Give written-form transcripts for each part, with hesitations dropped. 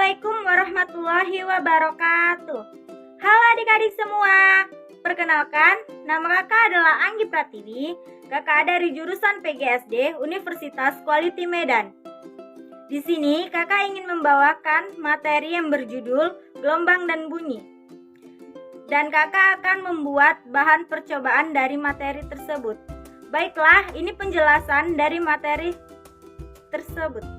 Assalamualaikum warahmatullahi wabarakatuh. Halo adik-adik semua. Perkenalkan, nama kakak adalah Anggi Pratiwi. Kakak dari jurusan PGSD Universitas Quality Medan. Di sini kakak ingin membawakan materi yang berjudul gelombang dan bunyi. Dan kakak akan membuat bahan percobaan dari materi tersebut. Baiklah, ini penjelasan dari materi tersebut.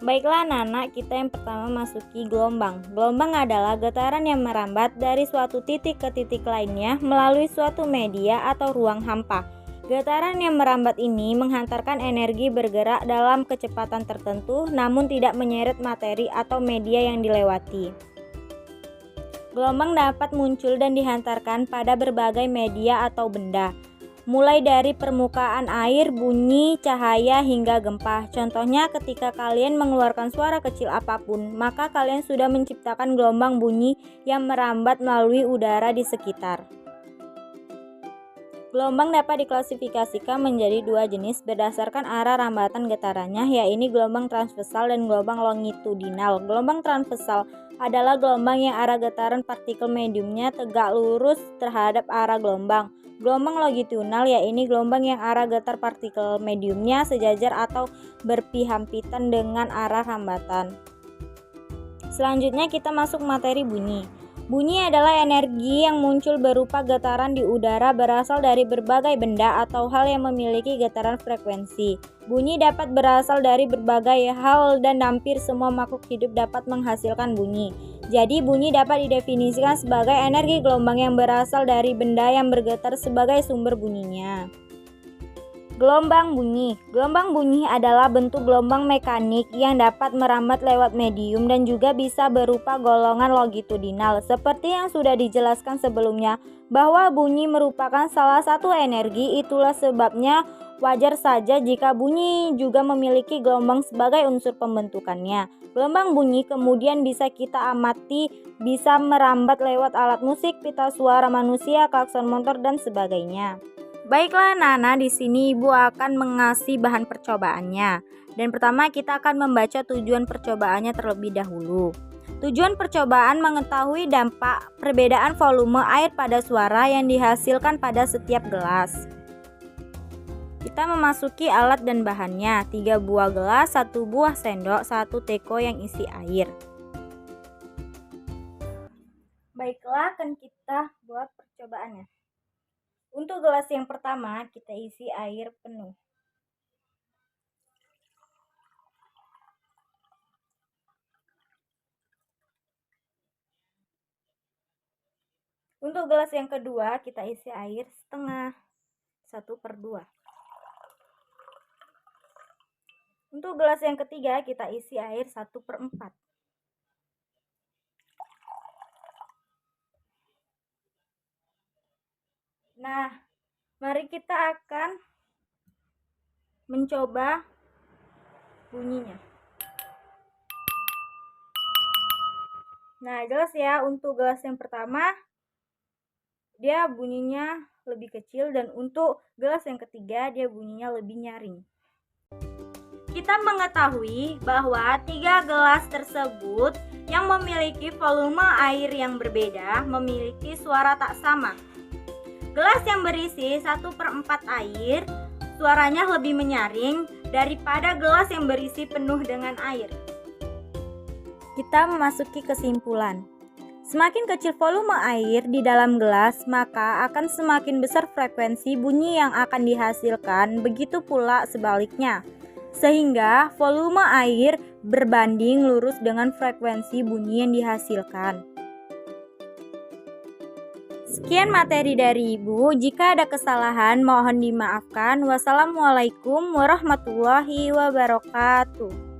Baiklah anak-anak, kita yang pertama masuki gelombang. Gelombang adalah getaran yang merambat dari suatu titik ke titik lainnya melalui suatu media atau ruang hampa. Getaran yang merambat ini menghantarkan energi bergerak dalam kecepatan tertentu namun tidak menyeret materi atau media yang dilewati. Gelombang dapat muncul dan dihantarkan pada berbagai media atau benda, mulai dari permukaan air, bunyi, cahaya, hingga gempa. Contohnya ketika kalian mengeluarkan suara kecil apapun, maka kalian sudah menciptakan gelombang bunyi yang merambat melalui udara di sekitar. Gelombang dapat diklasifikasikan menjadi dua jenis berdasarkan arah rambatan getarannya, yaitu gelombang transversal dan gelombang longitudinal. Gelombang transversal adalah gelombang yang arah getaran partikel mediumnya tegak lurus terhadap arah gelombang. Gelombang longitudinal yaitu gelombang yang arah getar partikel mediumnya sejajar atau berpihak-pitan dengan arah rambatan. Selanjutnya kita masuk materi bunyi. Bunyi adalah energi yang muncul berupa getaran di udara berasal dari berbagai benda atau hal yang memiliki getaran frekuensi. Bunyi dapat berasal dari berbagai hal dan hampir semua makhluk hidup dapat menghasilkan bunyi. Jadi bunyi dapat didefinisikan sebagai energi gelombang yang berasal dari benda yang bergetar sebagai sumber bunyinya. Gelombang bunyi. Gelombang bunyi adalah bentuk gelombang mekanik yang dapat merambat lewat medium dan juga bisa berupa golongan longitudinal. Seperti yang sudah dijelaskan sebelumnya, bahwa bunyi merupakan salah satu energi, itulah sebabnya wajar saja jika bunyi juga memiliki gelombang sebagai unsur pembentukannya. Gelombang bunyi kemudian bisa kita amati, bisa merambat lewat alat musik, pita suara manusia, klakson motor, dan sebagainya. Baiklah anak-anak, di sini Ibu akan mengasih bahan percobaannya. Dan pertama kita akan membaca tujuan percobaannya terlebih dahulu. Tujuan percobaan mengetahui dampak perbedaan volume air pada suara yang dihasilkan pada setiap gelas. Kita memasuki alat dan bahannya, 3 buah gelas, 1 buah sendok, 1 teko yang isi air. Baiklah, akan kita buat percobaannya. Untuk gelas yang pertama, kita isi air penuh. Untuk gelas yang kedua, kita isi air setengah, 1/2. Untuk gelas yang ketiga, kita isi air 1/4. Nah, mari kita akan mencoba bunyinya. Nah, jelas ya, untuk gelas yang pertama dia bunyinya lebih kecil, dan untuk gelas yang ketiga dia bunyinya lebih nyaring. Kita mengetahui bahwa 3 gelas tersebut yang memiliki volume air yang berbeda memiliki suara tak sama. Gelas yang berisi 1/4 air, suaranya lebih menyaring daripada gelas yang berisi penuh dengan air. Kita memasuki kesimpulan. Semakin kecil volume air di dalam gelas, maka akan semakin besar frekuensi bunyi yang akan dihasilkan, begitu pula sebaliknya. Sehingga volume air berbanding lurus dengan frekuensi bunyi yang dihasilkan. Sekian materi dari Ibu. Jika ada kesalahan mohon dimaafkan. Wassalamualaikum warahmatullahi wabarakatuh.